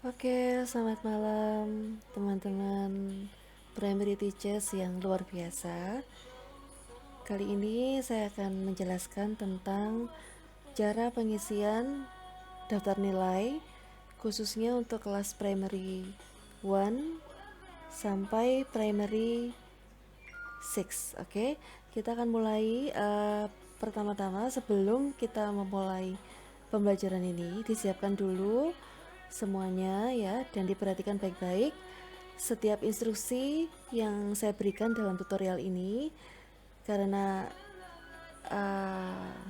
Oke, selamat malam teman-teman primary teachers yang luar biasa. Kali ini saya akan menjelaskan tentang cara pengisian daftar nilai khususnya untuk kelas primary 1 sampai primary 6. Oke, kita akan mulai pertama-tama. Sebelum kita memulai pembelajaran ini, disiapkan dulu semuanya ya, dan diperhatikan baik-baik setiap instruksi yang saya berikan dalam tutorial ini, karena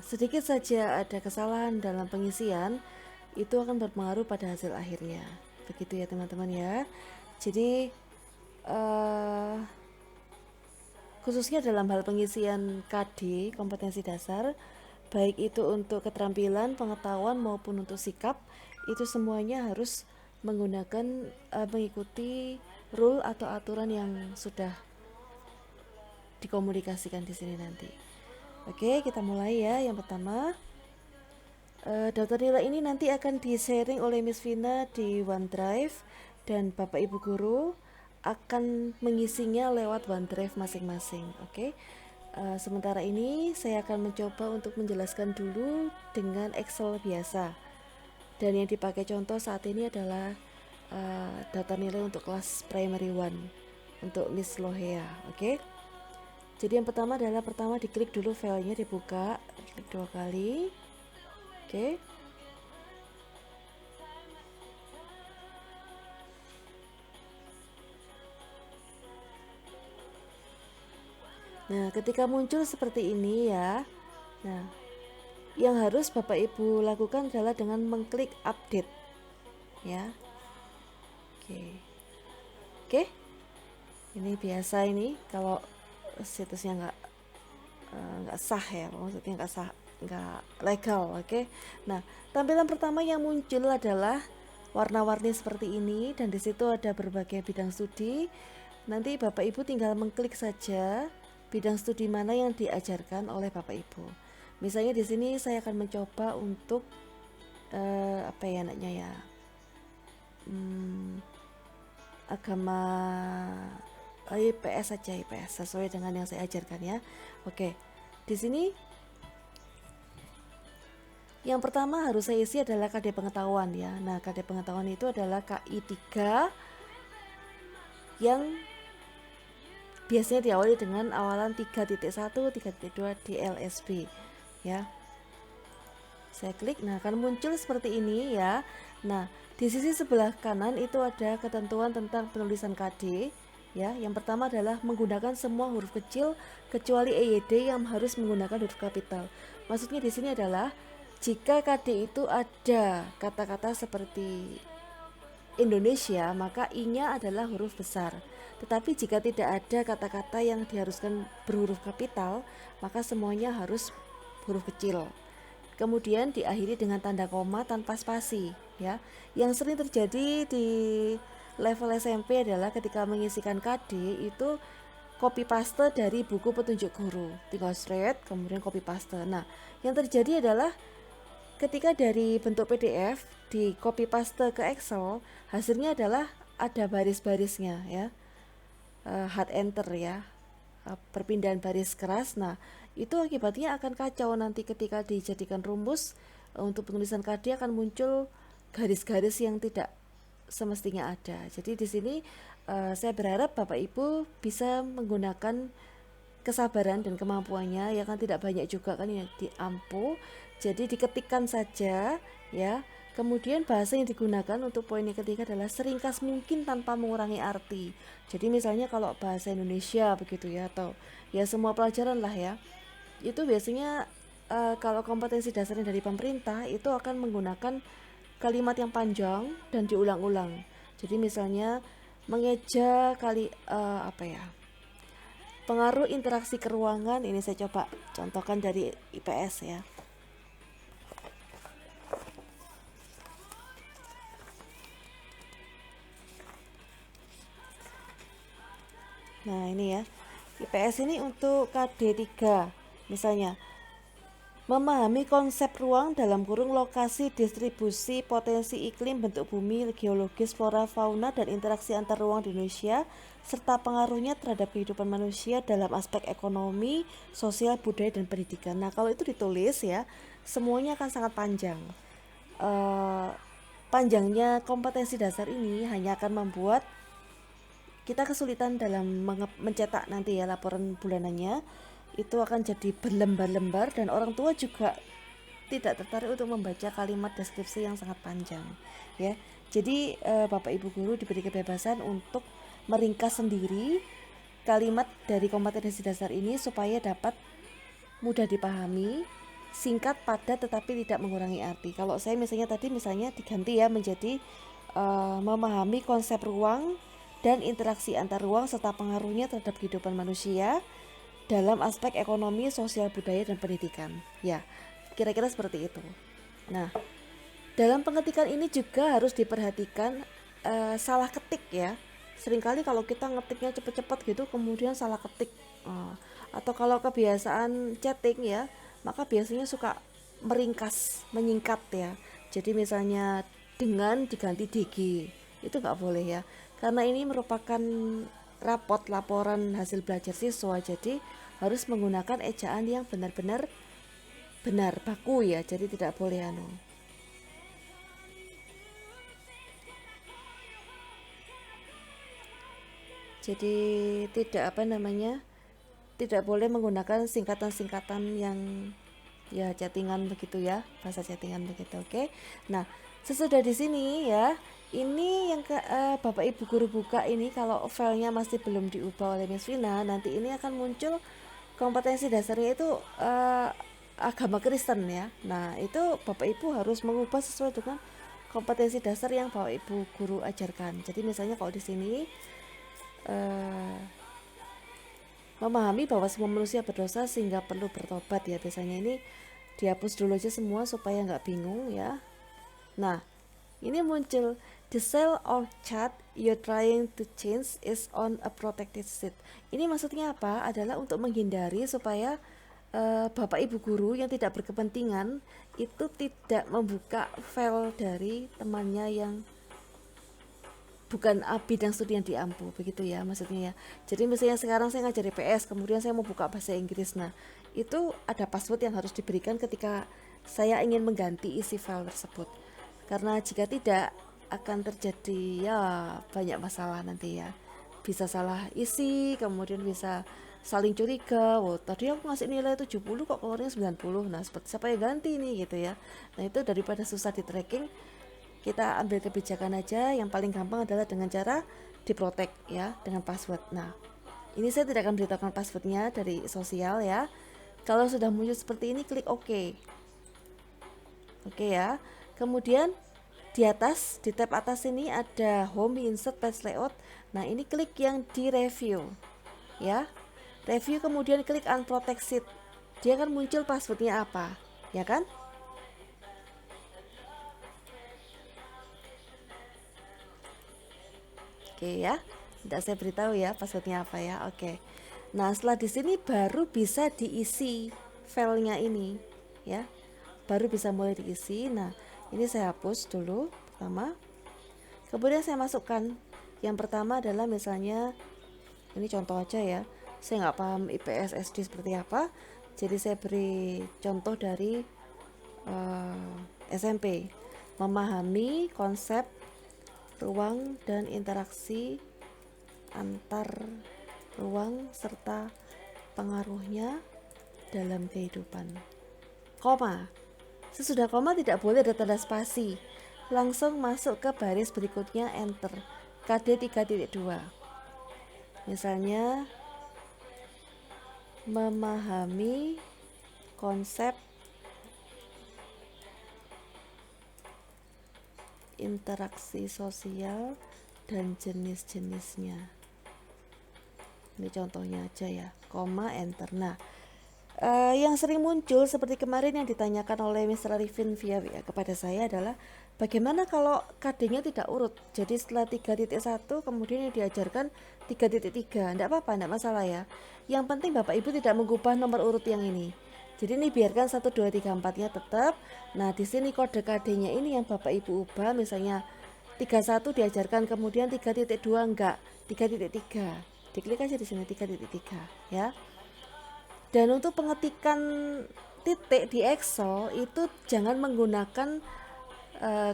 sedikit saja ada kesalahan dalam pengisian itu akan berpengaruh pada hasil akhirnya. Begitu ya teman-teman ya. Jadi khususnya dalam hal pengisian KD kompetensi dasar, baik itu untuk keterampilan, pengetahuan maupun untuk sikap, itu semuanya harus menggunakan mengikuti rule atau aturan yang sudah dikomunikasikan di sini nanti. Oke, kita mulai ya. Yang pertama, daftar nilai ini nanti akan di-sharing oleh Miss Vina di OneDrive, dan Bapak Ibu Guru akan mengisinya lewat OneDrive masing-masing. Oke. Sementara ini saya akan mencoba untuk menjelaskan dulu dengan Excel biasa. Dan yang dipakai contoh saat ini adalah data nilai untuk kelas primary 1 untuk Miss Lohea. Oke. Jadi yang pertama adalah diklik dulu filenya, dibuka, klik 2 kali. Oke. Nah, ketika muncul seperti ini ya. Nah, yang harus Bapak Ibu lakukan adalah dengan mengklik update. Ya. Oke. Oke. Ini biasa ini kalau situsnya nggak sah ya, maksudnya nggak sah, nggak legal. Oke. Nah, tampilan pertama yang muncul adalah warna-warni seperti ini, dan di situ ada berbagai bidang studi. Nanti Bapak Ibu tinggal mengklik saja bidang studi mana yang diajarkan oleh Bapak Ibu. Misalnya di sini saya akan mencoba untuk apa ya anaknya ya, agama, IPS saja, IPS sesuai dengan yang saya ajarkan ya. Oke, di sini yang pertama harus saya isi adalah KD pengetahuan ya. Nah, KD pengetahuan itu adalah KI 3 yang biasanya diawali dengan awalan 3.1, 3.2 di LSB ya. Saya klik, nah akan muncul seperti ini ya. Nah, di sisi sebelah kanan itu ada ketentuan tentang penulisan KD ya. Yang pertama adalah menggunakan semua huruf kecil kecuali EYD yang harus menggunakan huruf kapital. Maksudnya di sini adalah jika KD itu ada kata-kata seperti Indonesia, maka I-nya adalah huruf besar. Tetapi jika tidak ada kata-kata yang diharuskan berhuruf kapital, maka semuanya harus huruf kecil. Kemudian diakhiri dengan tanda koma tanpa spasi ya. Yang sering terjadi di level SMP adalah ketika mengisikan KD itu copy paste dari buku petunjuk guru, tinggal straight kemudian copy paste. Nah, yang terjadi adalah ketika dari bentuk PDF di copy paste ke Excel, hasilnya adalah ada baris-barisnya ya, hard enter ya, perpindahan baris keras. Nah, itu akibatnya akan kacau nanti ketika dijadikan rumus untuk penulisan KD akan muncul garis-garis yang tidak semestinya ada. Jadi di sini saya berharap Bapak Ibu bisa menggunakan kesabaran dan kemampuannya ya, kan tidak banyak juga kan yang diampu. Jadi diketikkan saja ya. Kemudian bahasa yang digunakan untuk poin yang ketiga adalah seringkas mungkin tanpa mengurangi arti. Jadi misalnya kalau bahasa Indonesia begitu ya, atau ya semua pelajaran lah ya, itu biasanya kalau kompetensi dasarnya dari pemerintah itu akan menggunakan kalimat yang panjang dan diulang-ulang. Jadi misalnya mengeja apa ya, pengaruh interaksi ke ruangan, ini saya coba contohkan dari IPS ya. Nah, ini ya. IPS ini untuk KD 3. Misalnya, memahami konsep ruang dalam kurung lokasi, distribusi, potensi iklim, bentuk bumi, geologis, flora, fauna, dan interaksi antar ruang di Indonesia, serta pengaruhnya terhadap kehidupan manusia dalam aspek ekonomi, sosial, budaya, dan pendidikan. Nah, kalau itu ditulis ya, semuanya akan sangat panjang. Eh, Panjangnya kompetensi dasar ini hanya akan membuat kita kesulitan dalam mencetak nanti ya laporan bulanannya, itu akan jadi berlembar-lembar dan orang tua juga tidak tertarik untuk membaca kalimat deskripsi yang sangat panjang ya. Jadi Bapak Ibu guru diberi kebebasan untuk meringkas sendiri kalimat dari kompetensi dasar ini supaya dapat mudah dipahami, singkat, padat, tetapi tidak mengurangi arti. Kalau saya misalnya diganti ya menjadi memahami konsep ruang dan interaksi antar ruang serta pengaruhnya terhadap kehidupan manusia dalam aspek ekonomi, sosial, budaya, dan pendidikan. Ya, kira-kira seperti itu. Nah, dalam pengetikan ini juga harus diperhatikan salah ketik ya. Seringkali kalau kita ngetiknya cepet-cepet gitu, kemudian salah ketik. Atau kalau kebiasaan chatting ya, maka biasanya suka meringkas, menyingkat ya. Jadi misalnya dengan diganti DG, itu nggak boleh ya. Karena ini merupakan rapot laporan hasil belajar siswa, jadi harus menggunakan ejaan yang benar-benar benar baku ya, jadi tidak boleh jadi tidak boleh menggunakan singkatan-singkatan yang ya chattingan begitu ya, bahasa chattingan begitu. Oke. Nah, sesudah di sini ya, ini yang Bapak Ibu guru buka ini, kalau filenya masih belum diubah oleh Miss Vina, nanti ini akan muncul kompetensi dasarnya itu agama Kristen ya. Nah, itu Bapak Ibu harus mengubah sesuai dengan kompetensi dasar yang Bapak Ibu guru ajarkan. Jadi misalnya kalau di sini memahami bahwa semua manusia berdosa sehingga perlu bertobat ya, biasanya ini dihapus dulu aja semua supaya nggak bingung ya. Nah, ini muncul the cell or chart you're trying to change is on a protected state. Ini maksudnya apa? Adalah untuk menghindari supaya Bapak Ibu guru yang tidak berkepentingan itu tidak membuka file dari temannya yang bukan bidang studi yang diampu, begitu ya maksudnya ya. Jadi misalnya sekarang saya ngajar IPS, kemudian saya mau buka bahasa Inggris, nah itu ada password yang harus diberikan ketika saya ingin mengganti isi file tersebut, karena jika tidak akan terjadi ya banyak masalah nanti ya, bisa salah isi, kemudian bisa saling curiga, oh tadi aku ngasih nilai 70 kok keluarnya 90, nah seperti siapa yang ganti nih gitu ya. Nah itu daripada susah di tracking, kita ambil kebijakan aja yang paling gampang adalah dengan cara diprotek ya, dengan password. Nah ini saya tidak akan beritahukan passwordnya dari sosial ya. Kalau sudah muncul seperti ini, klik OK. Oke ya. Kemudian di atas, di tab atas ini ada home, insert, page layout. Nah ini klik yang di review ya, review, kemudian klik unprotected, dia akan muncul passwordnya apa ya kan. Oke ya, tidak saya beritahu ya passwordnya apa ya. Oke. Nah setelah di sini baru bisa diisi filenya ini ya, baru bisa mulai diisi. Nah ini saya hapus dulu pertama, kemudian saya masukkan. Yang pertama adalah misalnya ini contoh aja ya, saya nggak paham IPS SD seperti apa, jadi saya beri contoh dari SMP, memahami konsep ruang dan interaksi antar ruang serta pengaruhnya dalam kehidupan. Koma. Sesudah koma tidak boleh ada tanda spasi. Langsung masuk ke baris berikutnya, enter. KD 3.2. Misalnya memahami konsep interaksi sosial dan jenis-jenisnya. Ini contohnya aja ya, koma, enter. Nah yang sering muncul seperti kemarin yang ditanyakan oleh Mr. Arifin via WA kepada saya adalah bagaimana kalau KD-nya tidak urut. Jadi setelah 3.1 kemudian yang diajarkan 3.3. Enggak apa-apa, enggak masalah ya. Yang penting Bapak Ibu tidak mengubah nomor urut yang ini. Jadi ini biarkan 1 2 3 4-nya tetap. Nah, di sini kode KD-nya ini yang Bapak Ibu ubah, misalnya 31 diajarkan, kemudian 3.2 enggak, 3.3. Diklik aja di sini 3.3 ya. Dan untuk pengetikan titik di Excel itu jangan menggunakan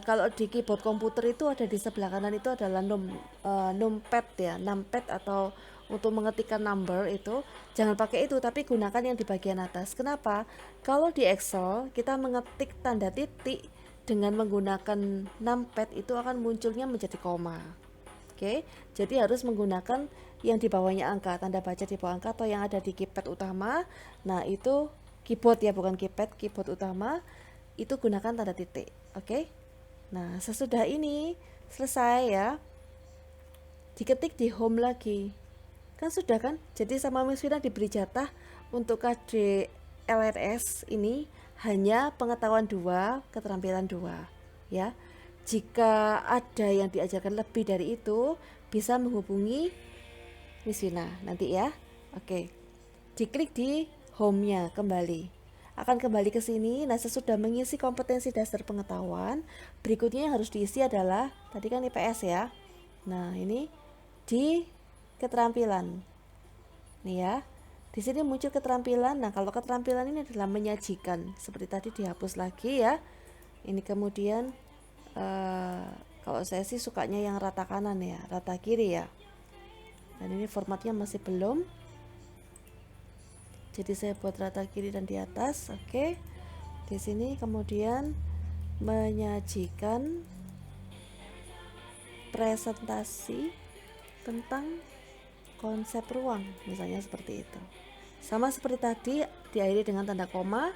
kalau di keyboard komputer itu ada di sebelah kanan itu adalah numpad ya, numpad atau untuk mengetikkan number itu jangan pakai itu, tapi gunakan yang di bagian atas. Kenapa? Kalau di Excel kita mengetik tanda titik dengan menggunakan numpad itu akan munculnya menjadi koma. Oke, jadi harus menggunakan yang di bawahnya angka, tanda baca di bawah angka atau yang ada di keypad utama. Nah, itu keyboard ya, bukan keypad, keyboard utama itu gunakan tanda titik. Oke. Nah, sesudah ini selesai ya, diketik di home lagi. Kan sudah kan? Jadi sama Miss Vina diberi jatah untuk KD LNS ini hanya pengetahuan 2, keterampilan 2 ya. Jika ada yang diajarkan lebih dari itu, bisa menghubungi Miss Vina nanti ya. Oke. Diklik di home-nya kembali. Akan kembali ke sini. Nah, sesudah mengisi kompetensi dasar pengetahuan, berikutnya yang harus diisi adalah tadi kan IPS ya. Nah, ini di keterampilan. Nih ya. Di sini muncul keterampilan. Nah, kalau keterampilan ini adalah menyajikan, seperti tadi dihapus lagi ya. Ini kemudian kalau saya sih sukanya yang rata kanan ya, rata kiri ya. Dan ini formatnya masih belum. Jadi saya buat rata kiri dan di atas. Oke. Di sini kemudian menyajikan presentasi tentang konsep ruang, misalnya seperti itu. Sama seperti tadi, diakhiri dengan tanda koma,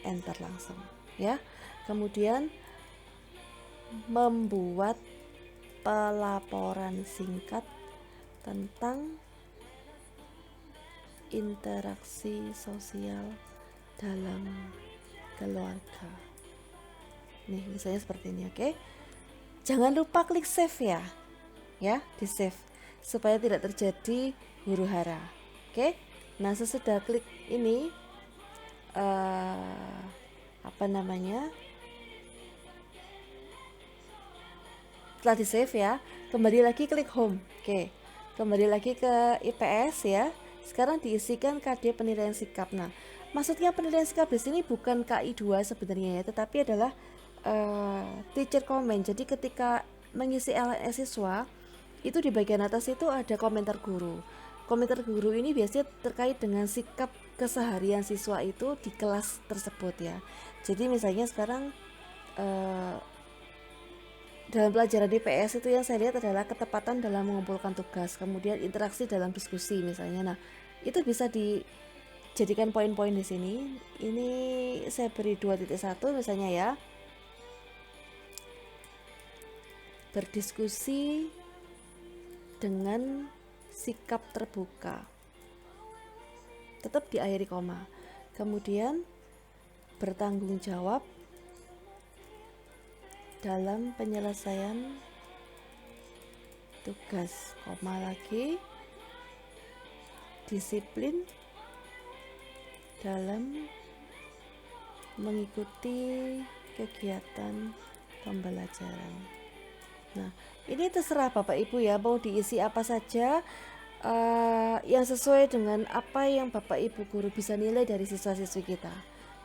enter langsung ya. Kemudian membuat pelaporan singkat tentang interaksi sosial dalam keluarga. Nih, misalnya seperti ini, oke. Jangan lupa klik save ya. Ya, di save supaya tidak terjadi huru-hara. Oke. Nah, sesudah klik ini apa namanya? Setelah di save ya, kembali lagi klik home. Oke. Kembali lagi ke IPS ya. Sekarang diisikan KD penilaian sikap. Nah, maksudnya penilaian sikap di sini bukan KI2 sebenarnya ya, tetapi adalah teacher comment. Jadi ketika mengisi LNS siswa, itu di bagian atas itu ada komentar guru. Komentar guru ini biasanya terkait dengan sikap keseharian siswa itu di kelas tersebut ya. Jadi misalnya sekarang dalam pelajaran IPS itu yang saya lihat adalah ketepatan dalam mengumpulkan tugas, kemudian interaksi dalam diskusi misalnya. Nah, itu bisa dijadikan poin-poin di sini. Ini saya beri 2.1 misalnya ya. Berdiskusi dengan sikap terbuka. Tetap diakhiri koma. Kemudian bertanggung jawab dalam penyelesaian tugas, koma lagi, disiplin dalam mengikuti kegiatan pembelajaran. Nah, ini terserah Bapak Ibu ya, mau diisi apa saja yang sesuai dengan apa yang Bapak Ibu guru bisa nilai dari siswa-siswi kita.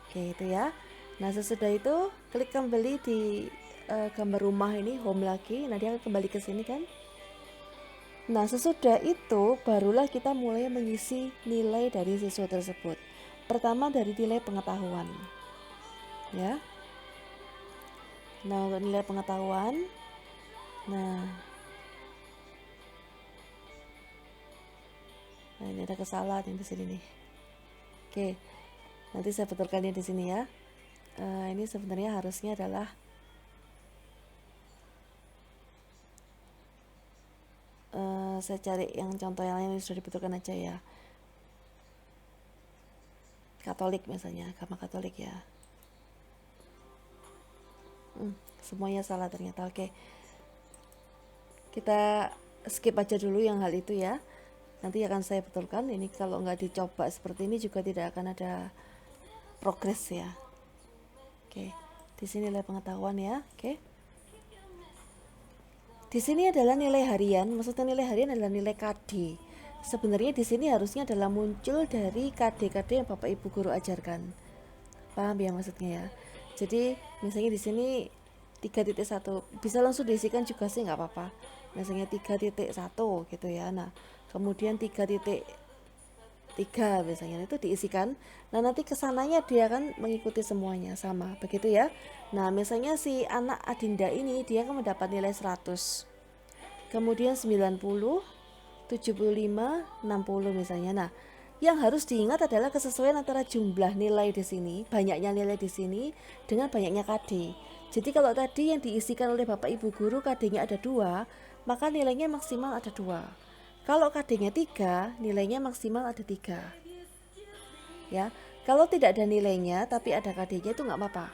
Oke, itu ya. Nah, sesudah itu klik kembali di gambar rumah ini, home lagi. Nah, dia akan kembali ke sini kan. Nah, sesudah itu barulah kita mulai mengisi nilai dari siswa tersebut. Pertama dari nilai pengetahuan ya. Nah, untuk nilai pengetahuan, nah ini ada kesalahan yang di sini nih. Oke, nanti saya betulkan di sini ya. Ini sebenarnya harusnya adalah saya cari yang contoh yang lain yang sudah dibetulkan aja ya. Katolik misalnya, agama Katolik ya. Semuanya salah ternyata. Oke, kita skip aja dulu yang hal itu ya. Nanti akan saya betulkan. Ini kalau nggak dicoba seperti ini juga tidak akan ada progres ya. Oke, di sini nilai pengetahuan ya. Oke, di sini adalah nilai harian. Maksudnya nilai harian adalah nilai KD. Sebenarnya di sini harusnya adalah muncul dari KD-KD yang Bapak Ibu guru ajarkan. Paham ya maksudnya ya? Jadi misalnya di sini 3.1 bisa langsung diisikan juga sih nggak apa-apa. Misalnya 3.1 gitu ya. Nah, kemudian 3.3 biasanya itu diisikan. Nah, nanti kesananya dia akan mengikuti semuanya sama, begitu ya. Nah, misalnya si anak Adinda ini dia akan mendapat nilai 100. Kemudian 90, 75, 60 misalnya. Nah, yang harus diingat adalah kesesuaian antara jumlah nilai di sini, banyaknya nilai di sini dengan banyaknya KD. Jadi kalau tadi yang diisikan oleh Bapak Ibu guru KD-nya ada 2, maka nilainya maksimal ada 2. Kalau KD-nya 3, nilainya maksimal ada 3. Ya, kalau tidak ada nilainya tapi ada KD-nya itu nggak apa-apa.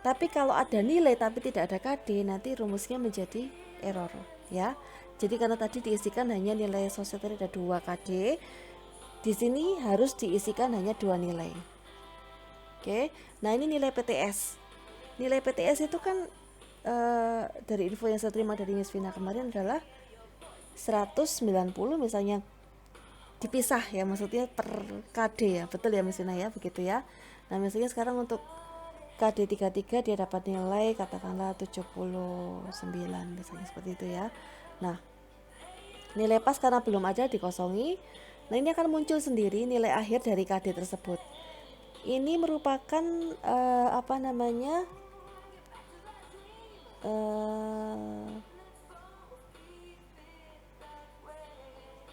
Tapi kalau ada nilai tapi tidak ada KD, nanti rumusnya menjadi error ya. Jadi karena tadi diisikan hanya nilai sosial tadi ada 2 KD, di sini harus diisikan hanya 2 nilai. Oke, nah ini nilai PTS. Nilai PTS itu kan dari info yang saya terima dari Miss Vina kemarin adalah 190 misalnya dipisah ya, maksudnya per KD ya, betul ya Miss Vina ya, begitu ya. Nah misalnya sekarang untuk KD 33 dia dapat nilai katakanlah 79 misalnya seperti itu ya. Nah nilai pas karena belum ada dikosongi. Nah ini akan muncul sendiri nilai akhir dari KD tersebut. Ini merupakan apa namanya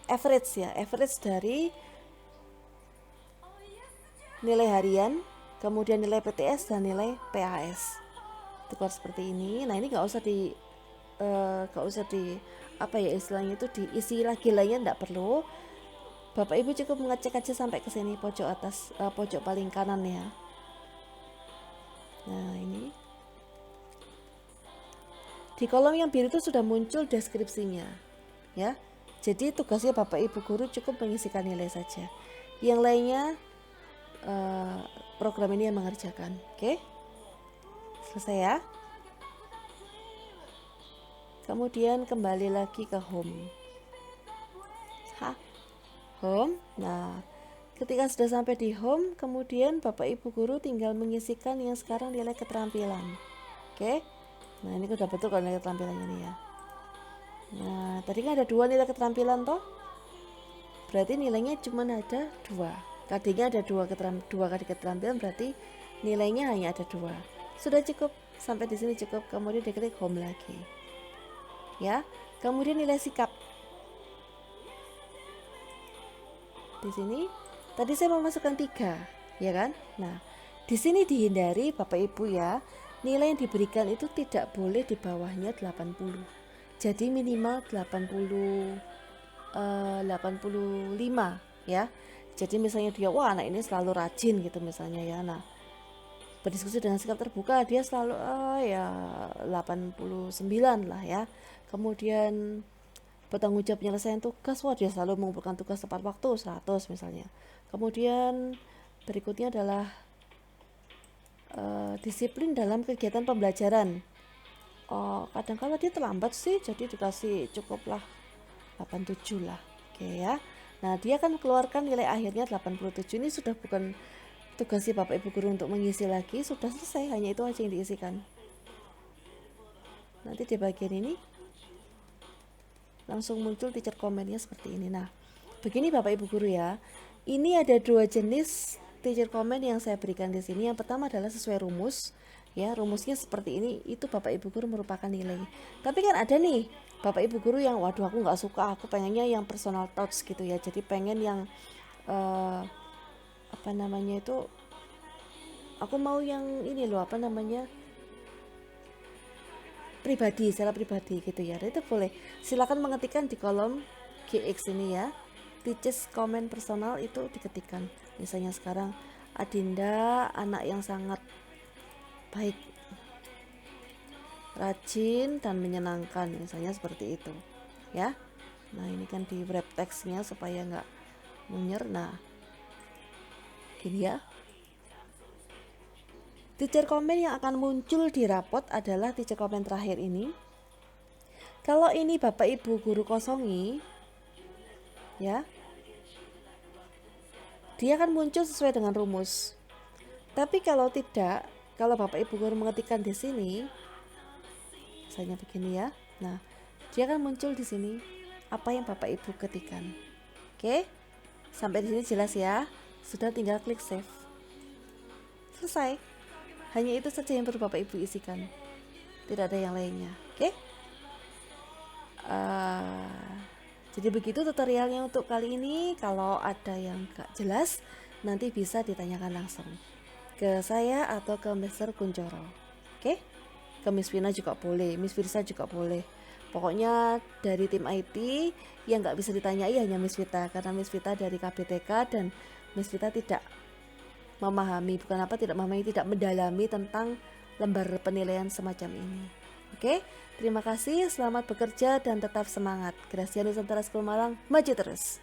average ya, average dari nilai harian, kemudian nilai PTS dan nilai PAS. Itu keluar seperti ini. Nah ini nggak usah di apa ya istilahnya itu diisi lagi lainnya, nggak perlu. Bapak Ibu cukup mengecek aja sampai ke sini pojok atas, pojok paling kanan ya. Nah ini di kolom yang biru itu sudah muncul deskripsinya ya. Jadi tugasnya Bapak Ibu guru cukup mengisikan nilai saja. Yang lainnya program ini yang mengerjakan. Oke, selesai ya. Kemudian kembali lagi ke home. Home. Nah, ketika sudah sampai di home, kemudian Bapak Ibu guru tinggal mengisikan yang sekarang nilai keterampilan. Oke. Nah, ini udah betul kalau nilai keterampilannya nih ya. Nah, tadi kan ada 2 nilai keterampilan toh? Berarti nilainya cuma ada 2. KD-nya ada 2 kali keterampilan, berarti nilainya hanya ada 2. Sudah cukup, sampai di sini cukup. Kemudian diklik home lagi. Ya. Kemudian nilai sikap. Di sini tadi saya memasukkan 3, ya kan? Nah, di sini dihindari Bapak Ibu ya. Nilai yang diberikan itu tidak boleh di bawahnya 80. Jadi minimal 85 ya. Jadi misalnya dia wah anak ini selalu rajin gitu misalnya ya. Nah, berdiskusi dengan sikap terbuka dia selalu ya 89 lah ya. Kemudian bertanggung jawab penyelesaian tugas, wah dia selalu mengumpulkan tugas tepat waktu 100 misalnya. Kemudian berikutnya adalah disiplin dalam kegiatan pembelajaran. Kadang-kala dia terlambat sih, jadi dikasih cukuplah 87 lah. Oke ya. Nah, dia akan keluarkan nilai akhirnya 87. Ini sudah bukan tugasnya Bapak Ibu guru untuk mengisi lagi, sudah selesai, hanya itu aja yang diisikan. Nanti di bagian ini langsung muncul teacher komennya seperti ini. Nah, begini Bapak Ibu guru ya. Ini ada 2 jenis teacher comment yang saya berikan di sini. Yang pertama adalah sesuai rumus. Ya, rumusnya seperti ini, itu Bapak Ibu guru merupakan nilai. Tapi kan ada nih Bapak Ibu guru yang waduh aku nggak suka, aku pengennya yang personal touch gitu ya. Jadi pengen yang apa namanya itu, aku mau yang ini loh, apa namanya, pribadi, secara pribadi gitu ya. Itu boleh, silakan mengetikkan di kolom GX ini ya, teachers comment personal itu diketikkan. Misalnya sekarang Adinda anak yang sangat baik, rajin dan menyenangkan, misalnya seperti itu ya. Nah ini kan di wrap teksnya supaya nggak munyer. Nah gini ya, Teacher komen yang akan muncul di rapot adalah teacher komen terakhir ini. Kalau ini Bapak Ibu guru kosongi, ya, dia akan muncul sesuai dengan rumus. Tapi kalau tidak, kalau Bapak Ibu guru mengetikkan di sini, misalnya begini ya. Nah, dia akan muncul di sini apa yang Bapak Ibu ketikkan. Oke? Sampai di sini jelas ya. Sudah, tinggal klik save. Selesai. Hanya itu saja yang perlu Bapak Ibu isikan. Tidak ada yang lainnya. Oke? Jadi begitu tutorialnya untuk kali ini. Kalau ada yang gak jelas, nanti bisa ditanyakan langsung ke saya atau ke Mr. Kunchoro. Oke? Ke Miss Vina juga boleh, Miss Firsa juga boleh. Pokoknya dari tim IT yang gak bisa ditanyai hanya Miss Vita, karena Miss Vita dari KBTK dan Miss Vita tidak memahami, tidak mendalami tentang lembar penilaian semacam ini. Oke, terima kasih, selamat bekerja dan tetap semangat. Gracia Nusantara School Malang, maju terus.